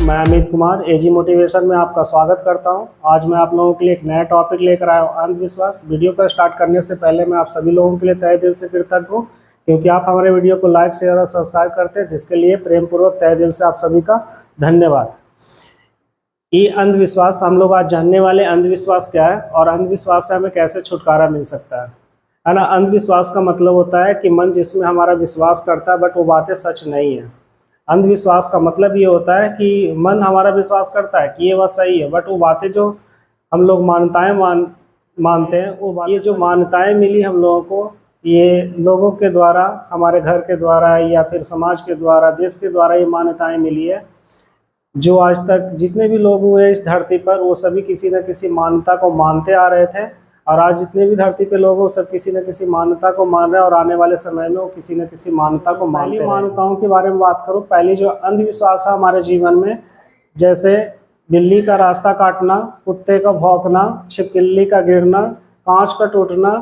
मैं अमित कुमार एजी मोटिवेशन में आपका स्वागत करता हूं। आज मैं आप लोगों के लिए एक नया टॉपिक लेकर आया हूं, अंधविश्वास। वीडियो को स्टार्ट करने से पहले मैं आप सभी लोगों के लिए तहे दिल से कृतज्ञ हूं, क्योंकि आप हमारे वीडियो को लाइक, शेयर और सब्सक्राइब करते हैं, जिसके लिए प्रेम पूर्वक तहे दिल से आप सभी का धन्यवाद। ये अंधविश्वास, हम लोग आज जानने वाले अंधविश्वास क्या है और अंधविश्वास से हमें कैसे छुटकारा मिल सकता है ना। अंधविश्वास का मतलब होता है कि मन जिसमें हमारा विश्वास करता है बट वो बातें सच नहीं है। अंधविश्वास का मतलब ये होता है कि मन हमारा विश्वास करता है कि ये बात सही है, बट वो बातें जो हम लोग मान्यताएं मानते हैं, वो ये जो मान्यताएं मिली हम लोगों को, ये लोगों के द्वारा, हमारे घर के द्वारा या फिर समाज के द्वारा, देश के द्वारा ये मान्यताएं मिली है। जो आज तक जितने भी लोग हुए इस धरती पर, वो सभी किसी न किसी मान्यता को मानते आ रहे थे, और आज जितने भी धरती पे लोग हो सब किसी न किसी मान्यता को मान रहे हैं, और आने वाले समय में वो किसी न किसी मान्यता को मानते हैं। मान्यताओं के बारे में बात करूं, पहली जो अंधविश्वास है हमारे जीवन में, जैसे बिल्ली का रास्ता काटना, कुत्ते का भौंकना, छिपकली का गिरना, कांच का टूटना,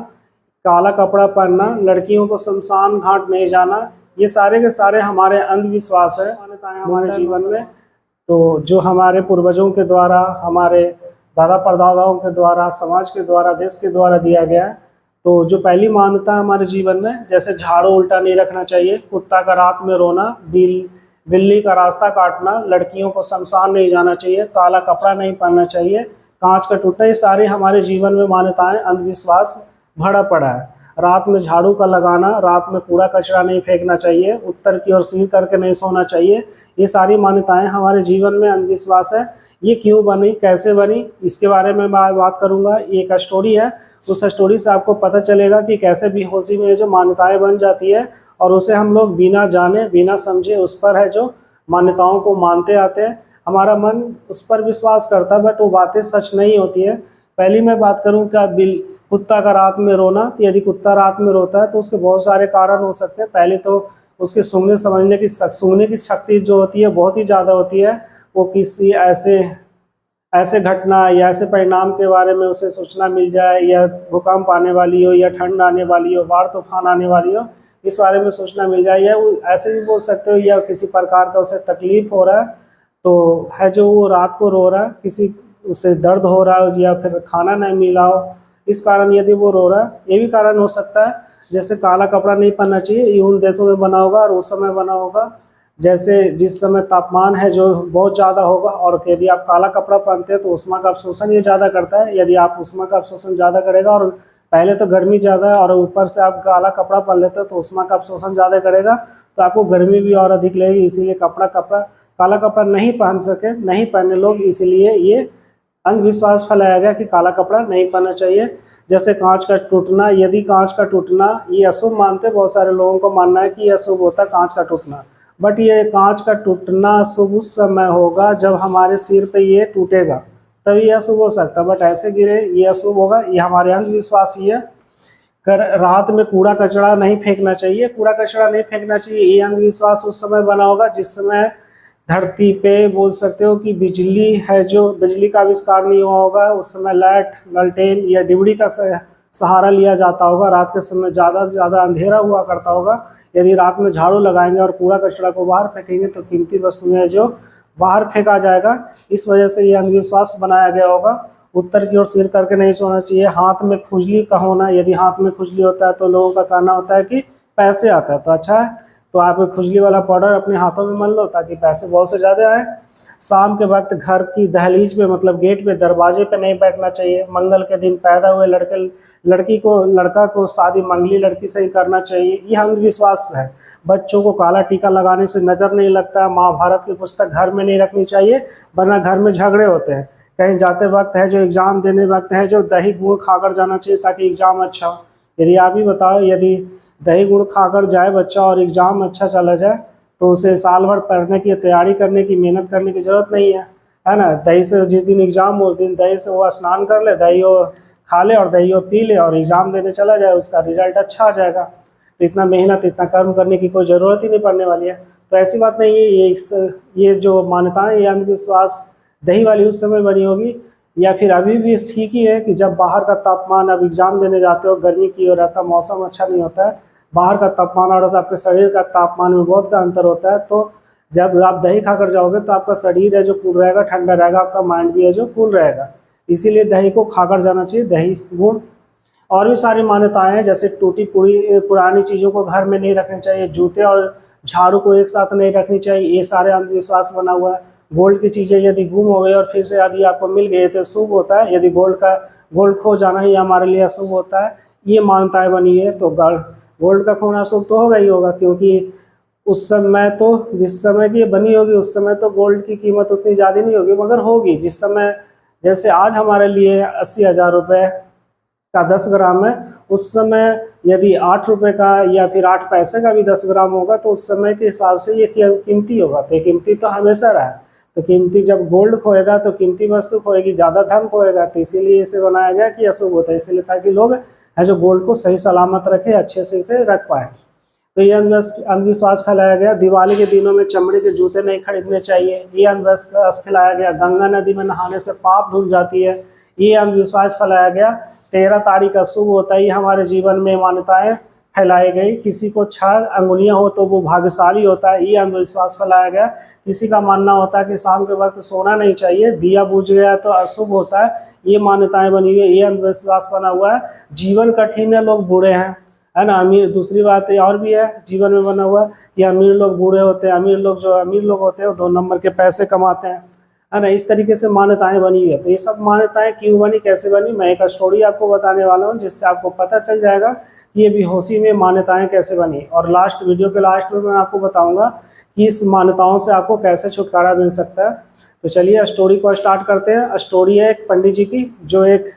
काला कपड़ा पहनना, लड़कियों को शमशान घाट नहीं जाना, ये सारे के सारे हमारे अंधविश्वास है, मान्यताएं हमारे जीवन में। तो जो हमारे पूर्वजों के द्वारा, हमारे दादा परदादाओं के द्वारा, समाज के द्वारा, देश के द्वारा दिया गया है। तो जो पहली मान्यता हमारे जीवन में, जैसे झाड़ू उल्टा नहीं रखना चाहिए, कुत्ता का रात में रोना, बिल्ली का रास्ता काटना, लड़कियों को शमशान नहीं जाना चाहिए, काला कपड़ा नहीं पहनना चाहिए, कांच का टूटना, ये सारे हमारे जीवन में मान्यताएं, अंधविश्वास भरा पड़ा है। रात में झाड़ू का लगाना, रात में कूड़ा कचरा नहीं फेंकना चाहिए, उत्तर की ओर सिर करके नहीं सोना चाहिए, ये सारी मान्यताएं हमारे जीवन में अंधविश्वास है। ये क्यों बनी, कैसे बनी, इसके बारे में मैं बात करूंगा। एक स्टोरी है, उस स्टोरी से आपको पता चलेगा कि कैसे बेहोशी में जो मान्यताएं बन जाती है, और उसे हम लोग बिना जाने बिना समझे उस पर है जो मान्यताओं को मानते आते हैं। हमारा मन उस पर विश्वास करता है, बट वो बातें सच नहीं होती है। पहली मैं बात करूँ क्या, कुत्ता का रात में रोना, तो यदि कुत्ता रात में रोता है तो उसके बहुत सारे कारण हो सकते हैं। पहले तो उसके सूंघने की शक्ति जो होती है बहुत ही ज़्यादा होती है। वो किसी ऐसे घटना या ऐसे परिणाम के बारे में उसे सूचना मिल जाए, या भूकंप आने वाली हो, या ठंड आने वाली हो, बाढ़ तूफान आने वाली हो, इस बारे में सूचना मिल जाए, या वो ऐसे भी बोल सकते हो, या किसी प्रकार का उसे तकलीफ हो रहा है तो है जो वो रात को रो रहा है, किसी उसे दर्द हो रहा है, या फिर खाना नहीं मिला हो, इस कारण यदि वो रो रहा है। ये भी कारण हो सकता है, जैसे काला कपड़ा नहीं पहनना चाहिए, ये उन देशों में बना होगा और उस समय बना होगा, जैसे जिस समय तापमान है जो बहुत ज़्यादा होगा, और यदि आप काला कपड़ा पहनते हैं तो ऊष्मा का अवशोषण ये ज़्यादा करता है। यदि आप ऊष्मा का अवशोषण ज़्यादा करेगा, और पहले तो गर्मी ज़्यादा है और ऊपर से आप काला कपड़ा पहन लेते हो तो ऊष्मा का अवशोषण ज़्यादा करेगा, तो आपको गर्मी भी और अधिक लगेगी। इसीलिए काला कपड़ा नहीं पहने लोग, इसीलिए ये अंधविश्वास फैलाया गया कि काला कपड़ा नहीं पहनना चाहिए। जैसे कांच का टूटना, यदि कांच का टूटना ये अशुभ मानते, बहुत सारे लोगों को मानना है कि ये अशुभ होता है कांच का टूटना, बट ये कांच का टूटना शुभ उस समय होगा जब हमारे सिर पे ये टूटेगा, तभी ये अशुभ हो सकता है, बट ऐसे गिरे ये अशुभ होगा। ये हमारे अंधविश्वास ही है। रात में कूड़ा कचरा नहीं फेंकना चाहिए, ये अंधविश्वास उस समय बना होगा जिस समय धरती पे बोल सकते हो कि बिजली है, जो बिजली का आविष्कार नहीं हुआ होगा, उस समय लाइट, लालटेन या डिबरी का सहारा लिया जाता होगा। रात के समय ज़्यादा से ज़्यादा अंधेरा हुआ करता होगा। यदि रात में झाड़ू लगाएंगे और कूड़ा कचरा को बाहर फेंकेंगे तो कीमती वस्तुएं जो बाहर फेंका जाएगा, इस वजह से ये अंधविश्वास बनाया गया होगा। उत्तर की ओर सिर करके नहीं सोना चाहिए। हाथ में खुजली का होना, यदि हाथ में खुजली होता है तो लोगों का कहना होता है कि पैसे आता है, तो अच्छा है, तो आप खुजली वाला पाउडर अपने हाथों में मल लो ताकि पैसे बहुत से ज़्यादा आए। शाम के वक्त घर की दहलीज पे, मतलब गेट पे, दरवाजे पे नहीं बैठना चाहिए। मंगल के दिन पैदा हुए लड़का को शादी मंगली लड़की से ही करना चाहिए, यह अंधविश्वास है। बच्चों को काला टीका लगाने से नज़र नहीं लगता। महाभारत की पुस्तक घर में नहीं रखनी चाहिए, वरना घर में झगड़े होते हैं। कहीं जाते वक्त है जो एग्ज़ाम देने वक्त है जो दही गुड़ खाकर जाना चाहिए ताकि एग्ज़ाम अच्छा हो। यदि आप ही बताओ, यदि दही गुड़ खाकर जाए बच्चा और एग्ज़ाम अच्छा चला जाए तो उसे साल भर पढ़ने की तैयारी करने की, मेहनत करने की ज़रूरत नहीं है ना। दही से जिस दिन एग्ज़ाम हो उस दिन दही से वो स्नान कर ले, दही खा ले और दही पी ले और एग्ज़ाम देने चला जाए, उसका रिजल्ट अच्छा आ जाएगा। तो इतना मेहनत, इतना कर्म करने की कोई ज़रूरत ही नहीं पड़ने वाली है। तो ऐसी बात नहीं है। ये जो मान्यताएं, ये अंधविश्वास दही वाली उस समय बनी होगी, या फिर अभी भी ठीक ही है कि जब बाहर का तापमान, अब एग्ज़ाम देने जाते हो, गर्मी की ओर रहता, मौसम अच्छा नहीं होता है, बाहर का तापमान और आपके शरीर का तापमान में बहुत का अंतर होता है, तो जब आप दही खाकर जाओगे तो आपका शरीर है जो कूल रहेगा, ठंडा रहेगा, आपका माइंड भी है जो कूल रहेगा। इसीलिए दही को खाकर जाना चाहिए, दही गुड़। और भी सारी मान्यताएं हैं, जैसे टूटी पुरानी चीज़ों को घर में नहीं रखनी चाहिए, जूते और झाड़ू को एक साथ नहीं रखनी चाहिए, ये सारे अंधविश्वास बना हुआ है। गोल्ड की चीज़ें यदि गुम हो गई और फिर से यदि आपको मिल गई तो शुभ होता है, यदि गोल्ड खो जाना ही हमारे लिए अशुभ होता है, ये मान्यताएं बनी है। तो गोल्ड का खोना शुभ तो होगा ही होगा, क्योंकि उस समय तो जिस समय की ये बनी होगी उस समय तो गोल्ड की कीमत उतनी ज़्यादा नहीं होगी, मगर होगी जिस समय, जैसे आज हमारे लिए 80,000 रुपये का 10 ग्राम है, उस समय यदि 8 रुपये का या फिर 8 पैसे का भी 10 ग्राम होगा तो उस समय के हिसाब से ये कीमती होगा। तो कीमती तो हमेशा रहा है, तो कीमती जब गोल्ड खोएगा तो कीमती वस्तु खोएगी, ज़्यादा धन खोएगा, तो इसीलिए इसे बनाया गया कि अशुभ होता है, इसलिए ताकि लोग है जो गोल्ड को सही सलामत रखे, अच्छे से इसे रख पाए। तो ये अंधविश्वास फैलाया गया। दिवाली के दिनों में चमड़े के जूते नहीं खरीदने चाहिए, ये अंधविश्वास फैलाया गया। गंगा नदी में नहाने से पाप धुल जाती है, ये अंधविश्वास फैलाया गया। 13 तारीख अशुभ होता है, ये हमारे जीवन में मान्यताएं फैलाई गई। किसी को 6 अंगुलियां हो तो वो भाग्यशाली होता है, ये अंधविश्वास फैलाया गया। किसी का मानना होता है कि शाम के वक्त सोना नहीं चाहिए, दिया बुझ गया तो अशुभ होता है, ये मान्यताएं बनी हुई है, ये अंधविश्वास बना हुआ है। जीवन कठिन है, लोग बूढ़े हैं, है ना। अमीर, दूसरी बात और भी है जीवन में बना हुआ कि अमीर लोग बूढ़े होते हैं, अमीर लोग होते हैं वो 2 नंबर के पैसे कमाते हैं, है ना। इस तरीके से मान्यताएं बनी हुई है। तो ये सब मान्यताएं क्यों बनी, कैसे बनी, मैं एक स्टोरी आपको बताने वाला हूँ जिससे आपको पता चल जाएगा कि ये बेहोशी में मान्यताएं कैसे बनी। और वीडियो के लास्ट में मैं आपको बताऊंगा कि इस मान्यताओं से आपको कैसे छुटकारा मिल सकता है। तो चलिए स्टोरी को स्टार्ट करते हैं। स्टोरी है एक पंडित जी की, जो एक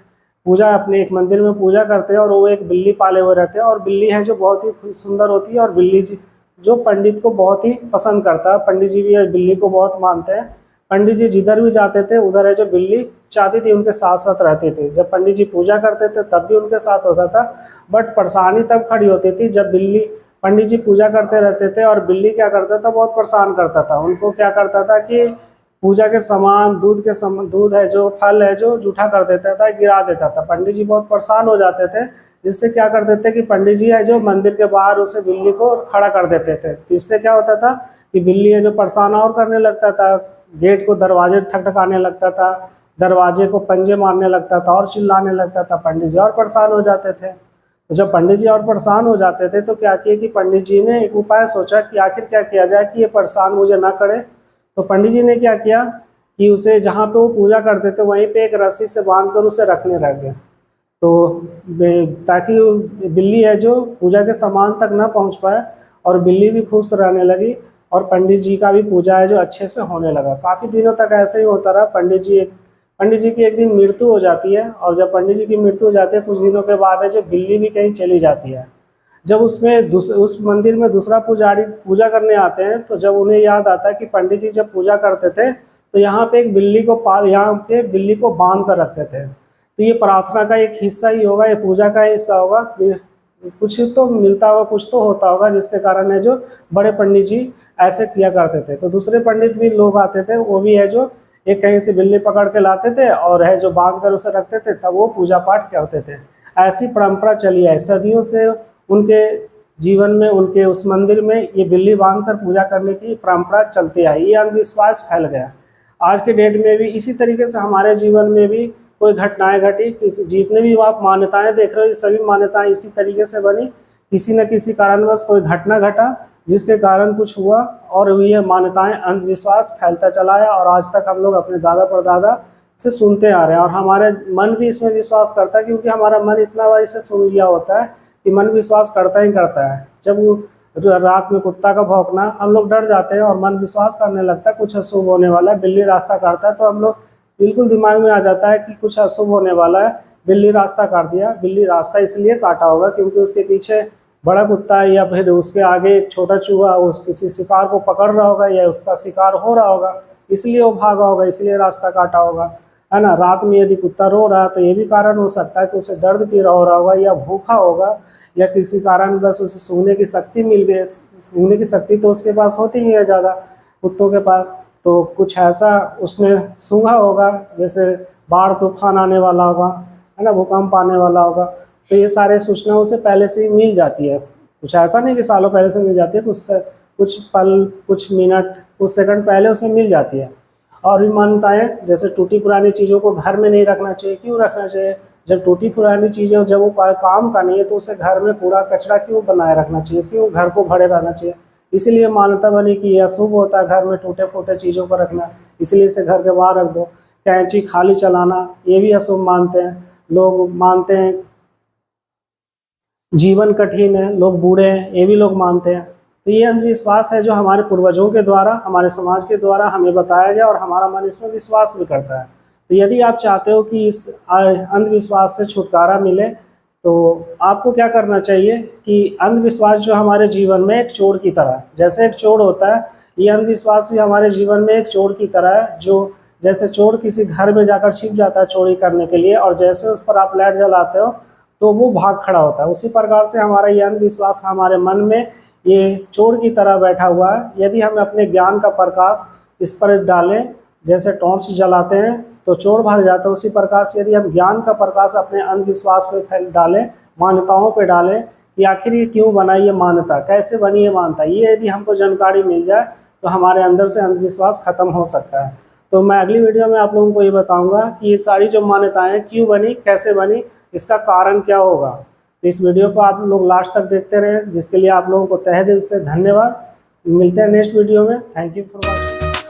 अपने एक मंदिर में पूजा करते हैं और वो एक बिल्ली पाले हुए रहते हैं, और बिल्ली है जो बहुत ही सुंदर होती है, और बिल्ली जी जो पंडित को बहुत ही पसंद करता है। पंडित जी भी बिल्ली को बहुत मानते हैं। पंडित जी जिधर भी जाते थे उधर है जो बिल्ली चाहती थी उनके साथ साथ रहते थे। जब पंडित जी पूजा करते थे तब भी उनके साथ होता था, बट परेशानी तब खड़ी होती थी जब पंडित जी पूजा करते रहते थे और बिल्ली क्या करता था, बहुत परेशान करता था उनको। क्या करता था कि पूजा के सामान, दूध है जो, फल है जो, जूठा कर देता था, गिरा देता था। पंडित जी बहुत परेशान हो जाते थे, जिससे क्या कर देते कि पंडित जी है जो मंदिर के बाहर उसे बिल्ली को खड़ा कर देते थे। इससे क्या होता था कि बिल्ली है जो परेशान और करने लगता था, गेट को दरवाजे ठकठकाने लगता था, दरवाजे को पंजे मारने लगता था और चिल्लाने लगता था। पंडित जी और परेशान हो जाते थे। तो जब पंडित जी और परेशान हो जाते थे तो क्या किया कि पंडित जी ने एक उपाय सोचा कि आखिर क्या किया जाए कि ये परेशान मुझे ना करे। तो पंडित जी ने क्या किया कि उसे जहाँ पे वो पूजा करते थे वहीं पे एक रस्सी से बांधकर उसे रखने लग गए, तो ताकि बिल्ली है जो पूजा के सामान तक ना पहुँच पाए, और बिल्ली भी खुश रहने लगी और पंडित जी का भी पूजा है जो अच्छे से होने लगा। काफ़ी दिनों तक ऐसे ही होता रहा। पंडित जी की एक दिन मृत्यु हो जाती है, और जब पंडित जी की मृत्यु हो जाती है कुछ दिनों के बाद है जो बिल्ली भी कहीं चली जाती है। जब उस मंदिर में दूसरा पुजारी पूजा करने आते हैं तो जब उन्हें याद आता है कि पंडित जी जब पूजा करते थे तो यहाँ पे एक बिल्ली को बांध कर रखते थे। तो ये प्रार्थना का एक हिस्सा ही होगा, ये पूजा का हिस्सा होगा, कुछ तो मिलता होगा, कुछ तो होता होगा, जिसके कारण है जो बड़े पंडित जी ऐसे किया करते थे। तो दूसरे पंडित भी लोग आते थे, वो भी है जो एक कहीं से बिल्ली पकड़ के लाते थे और है जो बांध कर उसे रखते थे, तब वो पूजा पाठ करते थे। ऐसी परंपरा चली है सदियों से। उनके जीवन में, उनके उस मंदिर में ये बिल्ली बांधकर पूजा करने की परंपरा चलती आई। ये अंधविश्वास फैल गया। आज के डेट में भी इसी तरीके से हमारे जीवन में भी कोई घटनाएं घटी, जितने भी आप मान्यताएं देख रहे हो, ये सभी मान्यताएं इसी तरीके से बनी। किसी न किसी कारणवश कोई घटना घटा जिसके कारण कुछ हुआ, और ये मान्यताएं, अंधविश्वास फैलता चला है, और आज तक हम लोग अपने दादा परदादा से सुनते आ रहे हैं। और हमारे मन भी इसमें विश्वास करता है, क्योंकि हमारा मन इतना बार इसे सुन लिया होता है कि मन विश्वास करता ही करता है। जब वो रात में कुत्ता का भौंकना, हम लोग डर जाते हैं और मन विश्वास करने लगता है कुछ अशुभ होने वाला है। बिल्ली रास्ता काटता है तो हम लोग बिल्कुल दिमाग में आ जाता है कि कुछ अशुभ होने वाला है, बिल्ली रास्ता काट दिया। बिल्ली रास्ता इसलिए काटा होगा क्योंकि उसके पीछे बड़ा कुत्ता है, या फिर उसके आगे एक छोटा चूहा उस किसी शिकार को पकड़ रहा होगा, या उसका शिकार हो रहा होगा, इसलिए वो भागा होगा, इसलिए रास्ता काटा होगा, है ना। रात में यदि कुत्ता रो रहा है तो ये भी कारण हो सकता है कि उसे दर्द पीड़ा हो रहा होगा, या भूखा होगा, या किसी कारण बस उसे सूंघने की शक्ति मिल गई। सूंघने की शक्ति तो उसके पास होती ही है ज़्यादा, कुत्तों के पास। तो कुछ ऐसा उसने सूंघा होगा, जैसे बाढ़ तूफान आने वाला होगा, है ना, भूकंप आने वाला होगा। तो ये सारे सूचना उसे पहले से ही मिल जाती है। कुछ ऐसा नहीं कि सालों पहले से मिल जाती है, कुछ पल, कुछ मिनट, कुछ सेकंड पहले उसे मिल जाती है। और भी मान्यताएं, जैसे टूटी पुरानी चीज़ों को घर में नहीं रखना चाहिए। क्यों रखना चाहिए? जब टूटी पुरानी चीज़ें जब वो काम का नहीं है तो उसे घर में कूड़ा कचरा क्यों बनाए रखना चाहिए, क्यों घर को भरे रहना चाहिए। इसीलिए मान्यता बनी कि यह अशुभ होता है घर में टूटे फूटे चीज़ों को रखना, इसलिए इसे घर के बाहर रख दो। कैंची खाली चलाना ये भी अशुभ मानते हैं लोग, मानते हैं जीवन कठिन है, लोग बूढ़े हैं, ये भी लोग मानते हैं। तो ये अंधविश्वास है जो हमारे पूर्वजों के द्वारा, हमारे समाज के द्वारा हमें बताया गया और हमारा मन इसमें विश्वास भी करता है। तो यदि आप चाहते हो कि इस अंधविश्वास से छुटकारा मिले तो आपको क्या करना चाहिए कि अंधविश्वास जो हमारे जीवन में एक चोर की तरह है, जैसे एक चोर होता है, ये अंधविश्वास भी हमारे जीवन में एक चोर की तरह है। जो जैसे चोर किसी घर में जाकर छिप जाता है चोरी करने के लिए और जैसे उस पर आप लाइट जलाते हो तो वो भाग खड़ा होता है, उसी प्रकार से हमारा ये अंधविश्वास हमारे मन में ये चोर की तरह बैठा हुआ है। यदि हम अपने ज्ञान का प्रकाश इस पर डालें, जैसे टॉर्च जलाते हैं तो चोर भाग जाता है, उसी प्रकार से यदि हम ज्ञान का प्रकाश अपने अंधविश्वास पे डालें, मान्यताओं पे डालें कि आखिर ये क्यों बना, ये मान्यता कैसे बनी, ये मान्यता, ये यदि हमको जानकारी मिल जाए तो हमारे अंदर से अंधविश्वास खत्म हो सकता है। तो मैं अगली वीडियो में आप लोगों को ये बताऊंगा कि ये सारी जो मान्यताएं क्यों बनी, कैसे बनी, इसका कारण क्या होगा। तो इस वीडियो को आप लोग लास्ट तक देखते रहें, जिसके लिए आप लोगों को तहे दिल से धन्यवाद। मिलते हैं नेक्स्ट वीडियो में। Thank you for watching.